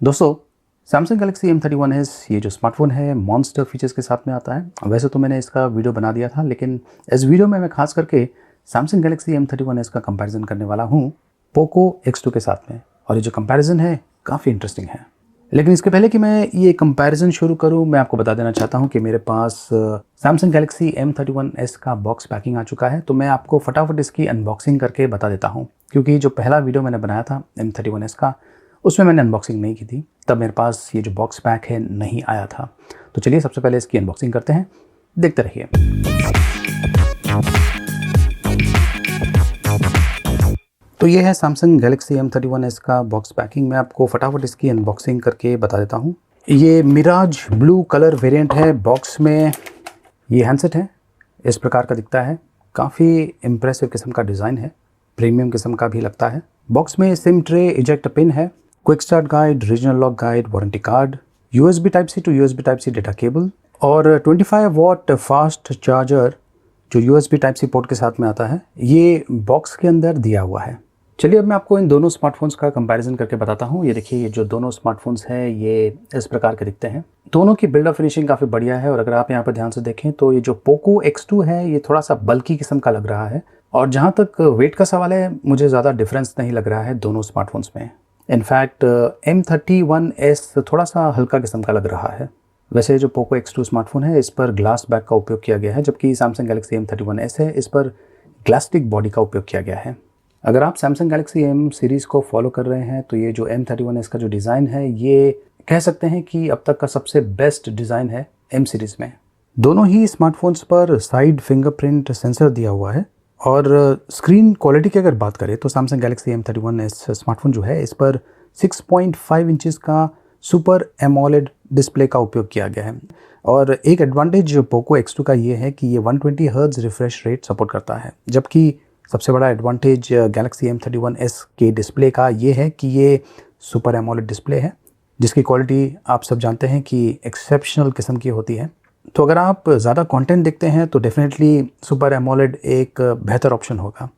दोस्तों, Samsung Galaxy M31s ये जो स्मार्टफ़ोन है मॉन्स्टर फीचर्स के साथ में आता है। वैसे तो मैंने इसका वीडियो बना दिया था, लेकिन इस वीडियो में मैं खास करके सैमसंग गैलेक्सी M31s का कंपैरिजन करने वाला हूँ पोको X2 के साथ में। और ये जो कंपैरिजन है काफ़ी इंटरेस्टिंग है। लेकिन इसके पहले कि मैं ये कंपैरिजन शुरू करूँ, मैं आपको बता देना चाहता हूँ कि मेरे पास सैमसंग गैलेक्सी M31s का बॉक्स पैकिंग आ चुका है। तो मैं आपको फटाफट इसकी अनबॉक्सिंग करके बता देता हूँ, क्योंकि जो पहला वीडियो मैंने बनाया था M31s का, उसमें मैंने अनबॉक्सिंग नहीं की थी। तब मेरे पास ये जो बॉक्स पैक है नहीं आया था। तो चलिए सबसे पहले इसकी अनबॉक्सिंग करते हैं, देखते रहिए। तो ये है सैमसंग गैलेक्सी M31s का बॉक्स पैकिंग। मैं आपको फटाफट इसकी अनबॉक्सिंग करके बता देता हूँ। ये मिराज ब्लू कलर वेरिएंट है। बॉक्स में ये हैंडसेट है, इस प्रकार का दिखता है। काफ़ी इम्प्रेसिव किस्म का डिज़ाइन है, प्रीमियम किस्म का भी लगता है। बॉक्स में सिम ट्रे, इजेक्ट पिन है, quick start guide, regional lock guide, warranty card, USB Type-C to USB Type-C data cable और 25 वॉट फास्ट चार्जर जो USB Type-C पोर्ट के साथ में आता है, ये बॉक्स के अंदर दिया हुआ है। चलिए अब मैं आपको इन दोनों स्मार्टफोन्स का कंपैरिजन करके बताता हूँ। ये देखिए, ये जो दोनों स्मार्टफोन्स हैं ये इस प्रकार के दिखते हैं। दोनों की बिल्ड ऑफ फिनिशिंग काफ़ी बढ़िया है। और अगर आप यहाँ पर ध्यान से देखें तो ये जो पोको X2 है ये थोड़ा सा बल्की किस्म का लग रहा है। और जहाँ तक वेट का सवाल है, मुझे ज़्यादा डिफरेंस नहीं लग रहा है दोनों स्मार्टफोन्स में। इनफैक्ट M31s थोड़ा सा हल्का किस्म का लग रहा है। वैसे जो पोको X2 स्मार्टफोन है इस पर ग्लास बैक का उपयोग किया गया है, जबकि सैमसंग गैलेक्सी M31s है इस पर ग्लास्टिक बॉडी का उपयोग किया गया है। अगर आप सैमसंग गैलेक्सी M सीरीज़ को फॉलो कर रहे हैं तो ये जो M31s का जो डिज़ाइन है ये कह सकते हैं कि अब तक का सबसे बेस्ट डिज़ाइन है M सीरीज़ में। दोनों ही स्मार्टफोन्स पर साइड फिंगरप्रिंट सेंसर दिया हुआ है। और स्क्रीन क्वालिटी की अगर बात करें तो सैमसंग गैलेक्सी M31s स्मार्टफोन जो है इस पर 6.5 इंचेस का सुपर एमोलेड डिस्प्ले का उपयोग किया गया है। और एक एडवांटेज पोको X2 का ये है कि ये 120 हर्ट्ज रिफ्रेश रेट सपोर्ट करता है, जबकि सबसे बड़ा एडवांटेज गैलेक्सी M31s के डिस्प्ले का ये है कि ये सुपर एमोलेड डिस्प्ले है, जिसकी क्वालिटी आप सब जानते हैं कि एक्सेप्शनल किस्म की होती है। तो अगर आप ज़्यादा कंटेंट देखते हैं तो डेफिनेटली सुपर एमोलेड एक बेहतर ऑप्शन होगा।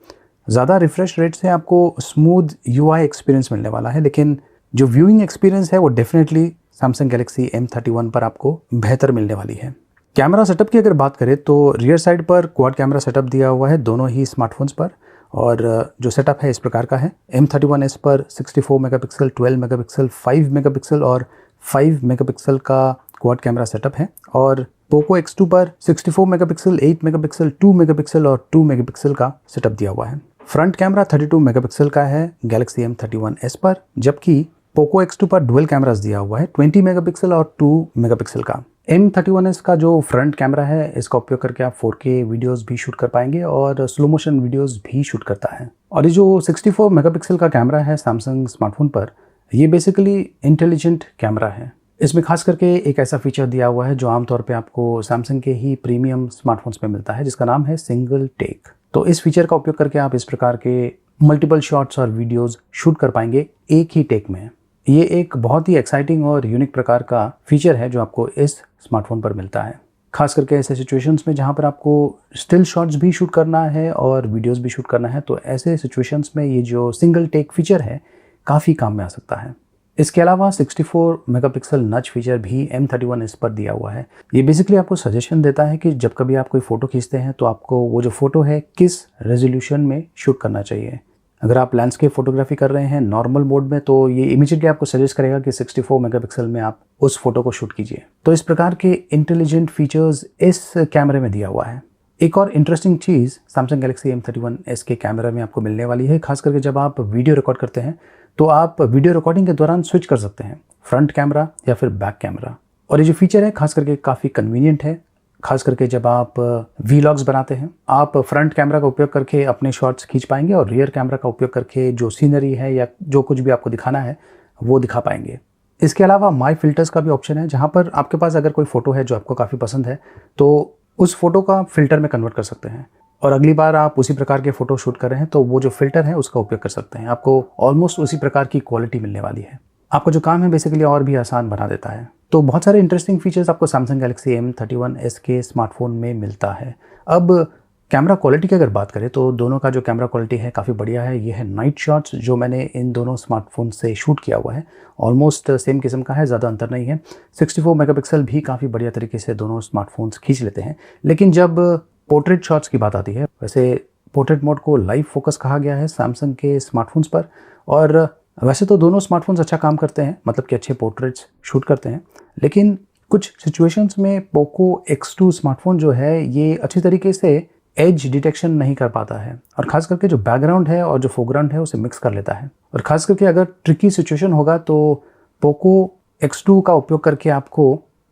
ज़्यादा रिफ्रेश रेट से आपको स्मूथ UI एक्सपीरियंस मिलने वाला है, लेकिन जो व्यूइंग एक्सपीरियंस है वो डेफिनेटली सैमसंग गैलेक्सी M31 पर आपको बेहतर मिलने वाली है। कैमरा सेटअप की अगर बात करें तो रियर साइड पर क्वाड कैमरा सेटअप दिया हुआ है दोनों ही स्मार्टफोन्स पर। और जो सेटअप है इस प्रकार का है। M31s पर 64 मेगापिक्सल, 12 मेगापिक्सल, 5 मेगापिक्सल और 5 मेगापिक्सल का क्वाड कैमरा सेटअप है। और पोको X2 पर 64 मेगापिक्सल, 8 मेगापिक्सल, 2 मेगापिक्सल और 2 मेगापिक्सल का सेटअप दिया हुआ है। फ्रंट कैमरा 32 मेगापिक्सल का है गैलेक्सी M31s पर, जबकि पोको X2 पर डुअल कैमरास दिया हुआ है 20 मेगापिक्सल और 2 मेगापिक्सल का। M31s का जो फ्रंट कैमरा है इसका उपयोग करके आप 4K वीडियोस भी शूट कर पाएंगे और स्लो मोशन वीडियोस भी शूट करता है। और ये जो 64 मेगापिक्सल का कैमरा है सैमसंग स्मार्टफोन पर, ये बेसिकली इंटेलिजेंट कैमरा है। इसमें खास करके एक ऐसा फीचर दिया हुआ है जो आमतौर पे आपको सैमसंग के ही प्रीमियम स्मार्टफोन्स में मिलता है, जिसका नाम है सिंगल टेक। तो इस फीचर का उपयोग करके आप इस प्रकार के मल्टीपल शॉट्स और वीडियोस शूट कर पाएंगे एक ही टेक में। ये एक बहुत ही एक्साइटिंग और यूनिक प्रकार का फीचर है जो आपको इस स्मार्टफोन पर मिलता है। खास करके ऐसे सिचुएशंस में जहाँ पर आपको स्टिल शॉट्स भी शूट करना है और वीडियोस भी शूट करना है, तो ऐसे सिचुएशंस में ये जो सिंगल टेक फीचर है काफ़ी काम में आ सकता है। इसके अलावा 64 मेगापिक्सल नच फीचर भी M31s पर दिया हुआ है। ये बेसिकली आपको सजेशन देता है कि जब कभी आप कोई फ़ोटो खींचते हैं तो आपको वो जो फ़ोटो है किस रेजोल्यूशन में शूट करना चाहिए। अगर आप लैंडस्केप फोटोग्राफी कर रहे हैं नॉर्मल मोड में, तो ये इमीडिएटली आपको सजेस्ट करेगा कि 64 मेगापिक्सल में आप उस फोटो को शूट कीजिए। तो इस प्रकार के इंटेलिजेंट फीचर्स इस कैमरे में दिया हुआ है। एक और इंटरेस्टिंग चीज़ सैमसंग गैलेक्सी M31s के कैमरा में आपको मिलने वाली है। खास करके जब आप वीडियो रिकॉर्ड करते हैं तो आप वीडियो रिकॉर्डिंग के दौरान स्विच कर सकते हैं, फ्रंट कैमरा या फिर बैक कैमरा। और ये जो फीचर है खास करके काफ़ी कन्वीनियंट है। खास करके जब आप वीलॉग्स बनाते हैं, आप फ्रंट कैमरा का उपयोग करके अपने शॉट्स खींच पाएंगे और रियर कैमरा का उपयोग करके जो सीनरी है या जो कुछ भी आपको दिखाना है वो दिखा पाएंगे। इसके अलावा माई फिल्टर्स का भी ऑप्शन है, जहाँ पर आपके पास अगर कोई फ़ोटो है जो आपको काफ़ी पसंद है तो उस फोटो का फ़िल्टर में कन्वर्ट कर सकते हैं। और अगली बार आप उसी प्रकार के फ़ोटो शूट कर रहे हैं तो वो जो फ़िल्टर है उसका उपयोग कर सकते हैं। आपको ऑलमोस्ट उसी प्रकार की क्वालिटी मिलने वाली है। आपको जो काम है बेसिकली और भी आसान बना देता है। तो बहुत सारे इंटरेस्टिंग फीचर्स आपको सैमसंग गैलेक्सी M31s के स्मार्टफोन में मिलता है। अब कैमरा क्वालिटी की अगर बात करें तो दोनों का जो कैमरा क्वालिटी है काफ़ी बढ़िया है। ये है नाइट शॉट्स जो मैंने इन दोनों स्मार्टफोन से शूट किया हुआ है, ऑलमोस्ट सेम किस्म का है, ज़्यादा अंतर नहीं है। 64 मेगापिक्सल भी काफ़ी बढ़िया तरीके से दोनों स्मार्टफोन्स खींच लेते हैं। लेकिन जब पोर्ट्रेट शॉट्स की बात आती है, वैसे पोर्ट्रेट मोड को लाइव फोकस कहा गया है सैमसंग के स्मार्टफोन्स पर, और वैसे तो दोनों स्मार्टफोन्स अच्छा काम करते हैं, मतलब कि अच्छे पोर्ट्रेट्स शूट करते हैं। लेकिन कुछ सिचुएशंस में पोको X2 स्मार्टफोन जो है ये अच्छी तरीके से एज डिटेक्शन नहीं कर पाता है, और ख़ास करके जो बैकग्राउंड है और जो फोरग्राउंड है उसे मिक्स कर लेता है। और ख़ास करके अगर ट्रिकी सिचुएशन होगा तो पोको X2 का उपयोग करके आपको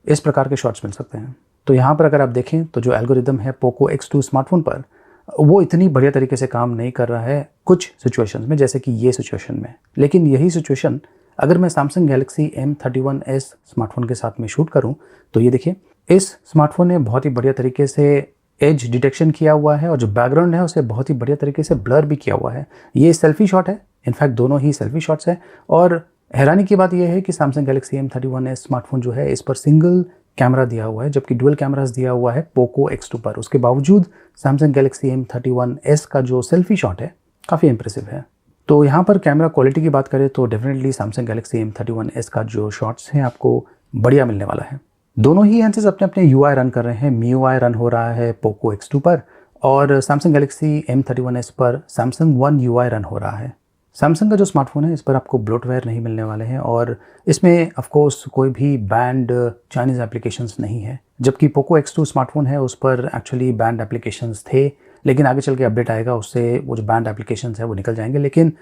इस प्रकार के शॉट्स मिल सकते हैं। तो यहाँ पर अगर आप देखें तो जो एल्गोरिदम है पोको X2 स्मार्टफोन पर, वो इतनी बढ़िया तरीके से काम नहीं कर रहा है कुछ सिचुएशंस में, जैसे कि ये सिचुएशन में। लेकिन यही सिचुएशन अगर मैं सैमसंग गैलेक्सी M31s स्मार्टफोन के साथ में शूट करूं तो ये देखिए, इस स्मार्टफोन ने बहुत ही बढ़िया तरीके से एज डिटेक्शन किया हुआ है और जो बैकग्राउंड है उसे बहुत ही बढ़िया तरीके से ब्लर भी किया हुआ है। ये सेल्फी शॉट है, इनफैक्ट दोनों ही सेल्फी शॉट्स है। और हैरानी की बात यह है कि सैमसंग गैलेक्सी M31s स्मार्टफोन जो है इस पर सिंगल कैमरा दिया हुआ है, जबकि डुअल कैमरास दिया हुआ है पोको X2 पर। उसके बावजूद सैमसंग गैलेक्सी M31s का जो सेल्फी शॉट है काफ़ी इंप्रेसिव है। तो यहाँ पर कैमरा क्वालिटी की बात करें तो डेफिनेटली सैमसंग गैलेक्सी M31s का जो शॉट्स हैं आपको बढ़िया मिलने वाला है। दोनों ही हैंडसेट्स अपने अपने UI रन कर रहे हैं। MIUI रन हो रहा है पोको X2 पर, और सैमसंग गैलेक्सी M31s पर सैमसंग वन UI रन हो रहा है। सैमसंग का जो स्मार्टफोन है इस पर आपको ब्लोटवेयर नहीं मिलने वाले हैं, और इसमें ऑफकोर्स कोई भी बैंड चाइनीज़ एप्लीकेशंस नहीं है। जबकि पोको X2 स्मार्टफोन है उस पर एक्चुअली बैंड एप्लीकेशंस थे, लेकिन आगे चल के अपडेट आएगा, उससे वो जो बैंड एप्लीकेशंस है वो निकल जाएंगे। लेकिन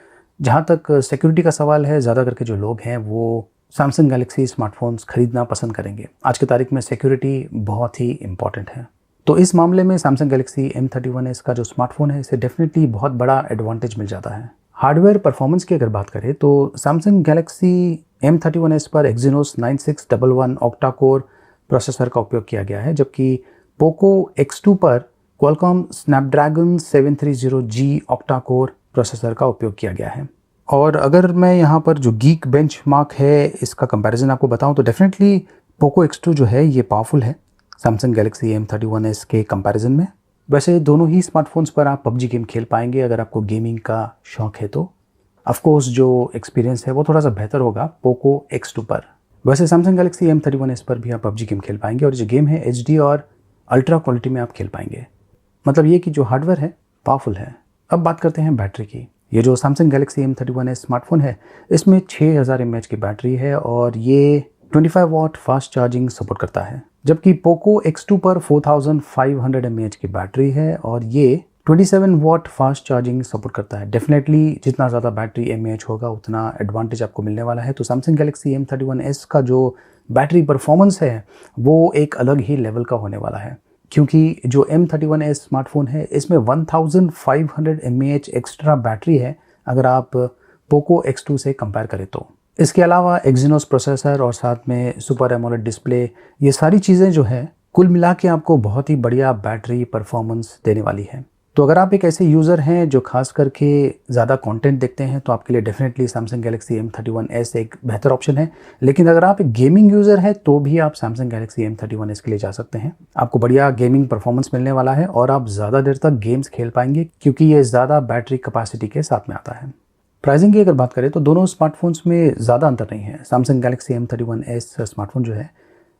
जहाँ तक सिक्योरिटी का सवाल है, ज़्यादा करके जो लोग हैं वो सैमसंग गैलेक्सी स्मार्टफोन्स खरीदना पसंद करेंगे। आज की तारीख में सिक्योरिटी बहुत ही इंपॉर्टेंट है। तो इस मामले में सैमसंग गैलेक्सी M31s का जो स्मार्टफोन है इसे डेफिनेटली बहुत बड़ा एडवांटेज मिल जाता है। हार्डवेयर परफॉर्मेंस की अगर बात करें तो सैमसंग गैलेक्सी M31s पर Exynos 9611 ऑक्टा कोर प्रोसेसर का उपयोग किया गया है, जबकि पोको X2 पर Qualcomm Snapdragon 730G octa core processor का उपयोग किया गया है। और अगर मैं यहाँ पर जो गीक बेंचमार्क है इसका कंपैरिजन आपको बताऊँ तो डेफिनेटली पोको X2 जो है ये पावरफुल है सैमसंग गैलेक्सी M31s के कंपैरिजन में। वैसे दोनों ही स्मार्टफोन्स पर आप PUBG गेम खेल पाएंगे अगर आपको गेमिंग का शौक है तो। ऑफकोर्स जो एक्सपीरियंस है वो थोड़ा सा बेहतर होगा पोको X2 पर। वैसे सैमसंग गैलेक्सी M31s पर भी आप PUBG गेम खेल पाएंगे, और जो गेम है HD और अल्ट्रा क्वालिटी में आप खेल पाएंगे। मतलब ये कि जो हार्डवेयर है पावरफुल है। अब बात करते हैं बैटरी की। ये जो सैमसंग गैलेक्सी M31s स्मार्टफोन है इसमें 6000 mAh की बैटरी है, और ये 25 वाट फास्ट चार्जिंग सपोर्ट करता है। जबकि पोको X2 पर 4500 mAh की बैटरी है और ये 27 वाट फास्ट चार्जिंग सपोर्ट करता है। डेफिनेटली जितना ज़्यादा बैटरी mAh होगा उतना एडवांटेज आपको मिलने वाला है। तो सैमसंग गैलेक्सी M31s का जो बैटरी परफॉर्मेंस है वो एक अलग ही लेवल का होने वाला है, क्योंकि जो M31s स्मार्टफोन है इसमें 1500 mAh एक्स्ट्रा बैटरी है अगर आप पोको X2 से कंपेयर करें तो। इसके अलावा Exynos प्रोसेसर और साथ में सुपर एमोलेड डिस्प्ले, ये सारी चीज़ें जो है कुल मिला के आपको बहुत ही बढ़िया बैटरी परफॉर्मेंस देने वाली है। तो अगर आप एक ऐसे यूज़र हैं जो खास करके ज़्यादा कंटेंट देखते हैं तो आपके लिए डेफिनेटली सैमसंग गैलेक्सी M31s एक बेहतर ऑप्शन है। लेकिन अगर आप एक गेमिंग यूज़र हैं तो भी आप सैमसंग गैलेक्सी M31s के लिए जा सकते हैं। आपको बढ़िया गेमिंग परफॉर्मेंस मिलने वाला है और आप ज़्यादा देर तक गेम्स खेल पाएंगे, क्योंकि ये ज़्यादा बैटरी कैपेसिटी के साथ में आता है। प्राइसिंग की अगर बात करें तो दोनों स्मार्टफोन्स में ज़्यादा अंतर नहीं है। सैमसंग गैलेक्सी M31s स्मार्टफोन जो है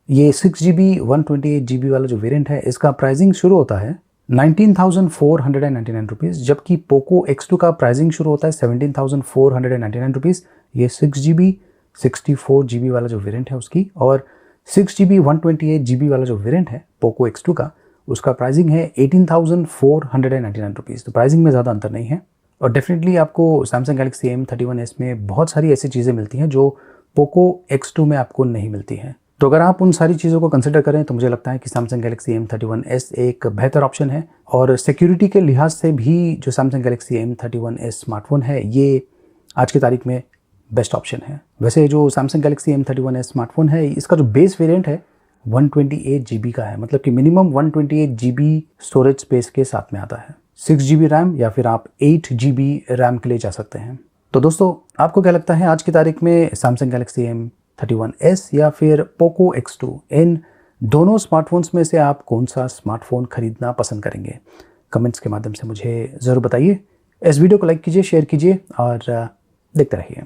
ये 6GB 128GB वाला जो वेरिएंट है इसका प्राइसिंग शुरू होता है 19,499 रुपीज़, जबकि पोको X2 का प्राइसिंग शुरू होता है 17,499 रुपीज़। ये 6GB 64GB वाला जो वेरिएंट है उसकी, और 6GB 128GB वाला जो वेरिएंट है पोको X2 का उसका प्राइसिंग है 18,499 रुपीज़। तो प्राइसिंग में ज़्यादा अंतर नहीं है, और डेफिनेटली आपको सैमसंग गैलेक्सी M31s में बहुत सारी ऐसी चीज़ें मिलती हैं जो पोको X2 में आपको नहीं मिलती हैं। तो अगर आप उन सारी चीज़ों को कंसिडर करें तो मुझे लगता है कि सैमसंग गैलेक्सी M31s एक बेहतर ऑप्शन है, और सिक्योरिटी के लिहाज से भी जो सैमसंग गैलेक्सी M31s स्मार्टफोन है ये आज की तारीख में बेस्ट ऑप्शन है। वैसे जो सैमसंग गैलेक्सी M31s स्मार्टफोन है इसका जो बेस वेरिएंट है 128GB का है, मतलब कि मिनिमम 128GB स्टोरेज स्पेस के साथ में आता है। 6GB रैम या फिर आप 8GB रैम के लिए जा सकते हैं। तो दोस्तों आपको क्या लगता है आज की तारीख में सैमसंग गैलेक्सी M31s या फिर पोको X2, इन दोनों स्मार्टफोन्स में से आप कौन सा स्मार्टफोन खरीदना पसंद करेंगे? कमेंट्स के माध्यम से मुझे ज़रूर बताइए। इस वीडियो को लाइक कीजिए, शेयर कीजिए और देखते रहिए।